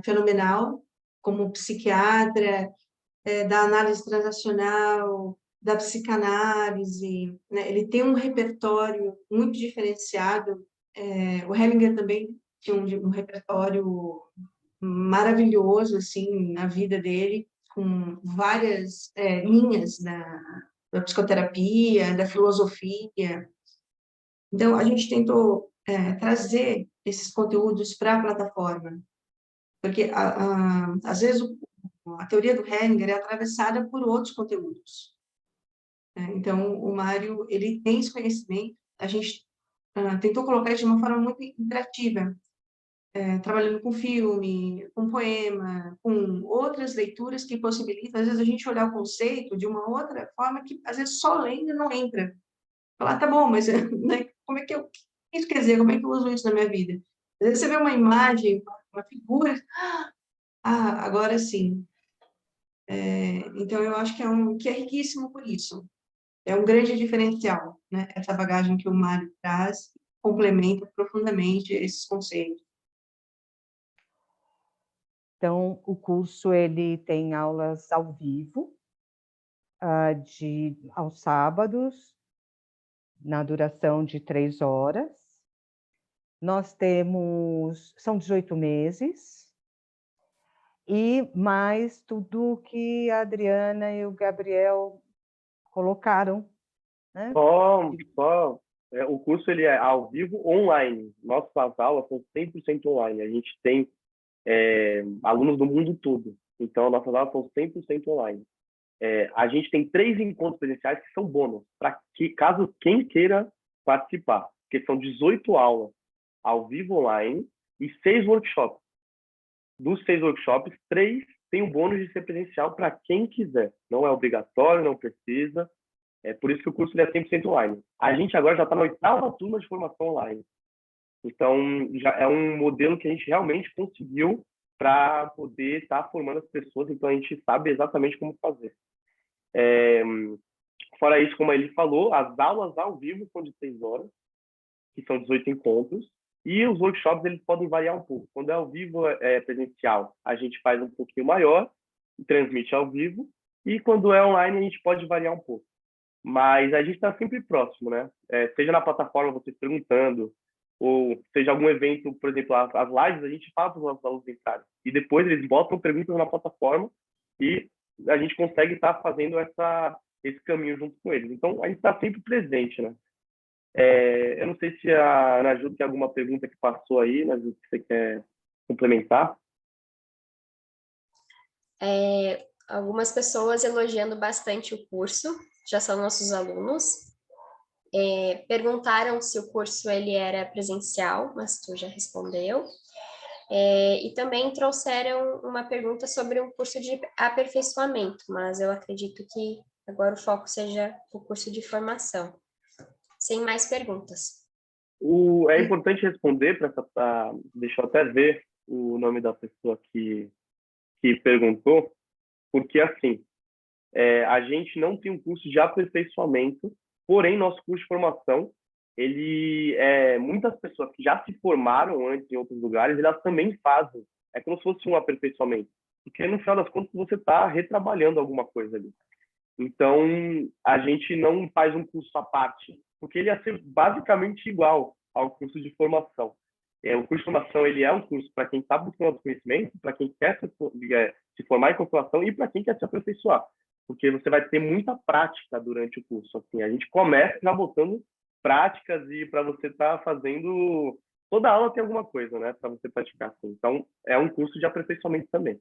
fenomenal como psiquiatra, da análise transacional, da psicanálise, né? Ele tem um repertório muito diferenciado. O Hellinger também tinha um repertório maravilhoso, assim, na vida dele, com várias linhas da psicoterapia, da filosofia. Então, a gente tentou trazer esses conteúdos para a plataforma, porque, às vezes, a teoria do Hellinger é atravessada por outros conteúdos. Né? Então, o Mário, ele tem esse conhecimento, a gente tentou colocar isso de uma forma muito interativa, trabalhando com filme, com poema, com outras leituras que possibilitam, às vezes, a gente olhar o conceito de uma outra forma que, às vezes, só lendo não entra. Falar, tá bom, mas né, como é que o que isso quer dizer? Como é que eu uso isso na minha vida? Às vezes você vê uma imagem, uma figura, agora sim. Então, eu acho que é riquíssimo por isso. É um grande diferencial, né? Essa bagagem que o Mário traz, complementa profundamente esses conceitos. Então, o curso ele tem aulas ao vivo, aos sábados, na duração de 3 horas. Nós temos, são 18 meses, e mais tudo que a Adriana e o Gabriel colocaram, né? O curso ele é ao vivo, online. Nossas aulas são 100% online. A gente tem alunos do mundo todo. Então, nossas aulas são 100% online. A gente tem 3 encontros presenciais que são bônus, para que caso quem queira participar, porque são 18 aulas ao vivo online e 6 workshops. Dos 6 workshops, 3 tem o bônus de ser presencial para quem quiser. Não é obrigatório, não precisa. É por isso que o curso é 100% online. A gente agora já está na 8ª turma de formação online. Então, já é um modelo que a gente realmente conseguiu para poder estar formando as pessoas. Então, a gente sabe exatamente como fazer. Fora isso, como ele falou, as aulas ao vivo são de 6 horas, que são 18 encontros. E os workshops eles podem variar um pouco. Quando é ao vivo, presencial, a gente faz um pouquinho maior e transmite ao vivo. E quando é online, a gente pode variar um pouco. Mas a gente está sempre próximo, né? Seja na plataforma, vocês perguntando, ou seja algum evento, por exemplo, as lives, a gente fala para os nossos alunos entrarem. E depois eles botam perguntas na plataforma e a gente consegue estar fazendo esse caminho junto com eles. Então, a gente está sempre presente, né? Eu não sei se a Ana Ju tem alguma pergunta que passou aí, Ana Ju, que você quer complementar. Algumas pessoas elogiando bastante o curso, já são nossos alunos. Perguntaram se o curso ele era presencial, mas tu já respondeu. E também trouxeram uma pergunta sobre um curso de aperfeiçoamento, mas eu acredito que agora o foco seja o curso de formação. Sem mais perguntas. É importante responder deixa eu até ver o nome da pessoa que perguntou. porque assim, a gente não tem um curso de aperfeiçoamento, porém, nosso curso de formação, muitas pessoas que já se formaram antes em outros lugares, elas também fazem. É como se fosse um aperfeiçoamento, porque no final das contas você está retrabalhando alguma coisa ali. Então, a gente não faz um curso à parte, porque ele ia ser basicamente igual ao curso de formação. O curso de formação ele é um curso para quem está buscando conhecimento, para quem quer se formar em constelação e para quem quer se aperfeiçoar, porque você vai ter muita prática durante o curso. Assim, a gente começa já botando práticas e para você estar fazendo... Toda aula tem alguma coisa, né, para você praticar. Assim. Então, é um curso de aperfeiçoamento também.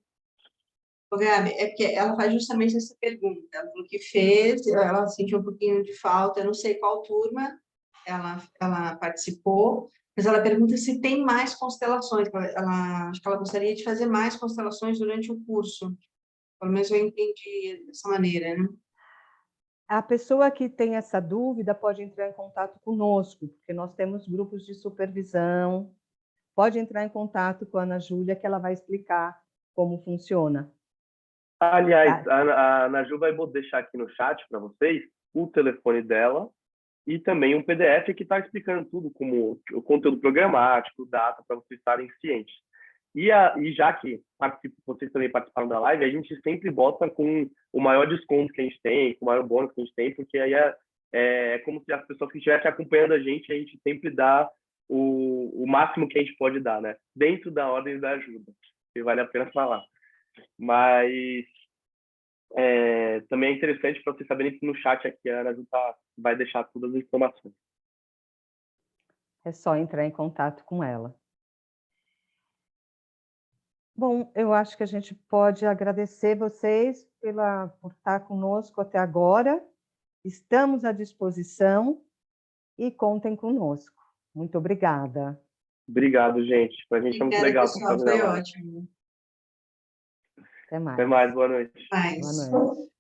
Ô, Gabi, é porque ela faz justamente essa pergunta. Ela falou que fez, ela sentiu um pouquinho de falta, eu não sei qual turma ela participou, mas ela pergunta se tem mais constelações. Acho que ela gostaria de fazer mais constelações durante o curso. Pelo menos eu entendi dessa maneira, né? A pessoa que tem essa dúvida pode entrar em contato conosco, porque nós temos grupos de supervisão. Pode entrar em contato com a Ana Júlia, que ela vai explicar como funciona. Aliás, a Ana Ju vai deixar aqui no chat para vocês o telefone dela e também um PDF que está explicando tudo, como o conteúdo programático, data, para vocês estarem cientes. E já que vocês também participaram da live, a gente sempre bota com o maior desconto que a gente tem, com o maior bônus que a gente tem, porque aí é como se as pessoas que estivessem acompanhando a gente sempre dá o máximo que a gente pode dar, né? Dentro da ordem da ajuda, que vale a pena falar. Mas também é interessante para vocês saberem que no chat aqui a Ana vai deixar todas as informações. É só entrar em contato com ela. Bom, eu acho que a gente pode agradecer vocês por estar conosco até agora. Estamos à disposição e contem conosco. Muito obrigada. Obrigado, gente. Para a gente é muito Obrigada, legal. pessoal. Foi ótimo. Até mais. Até mais. Boa noite. Mais. Boa noite.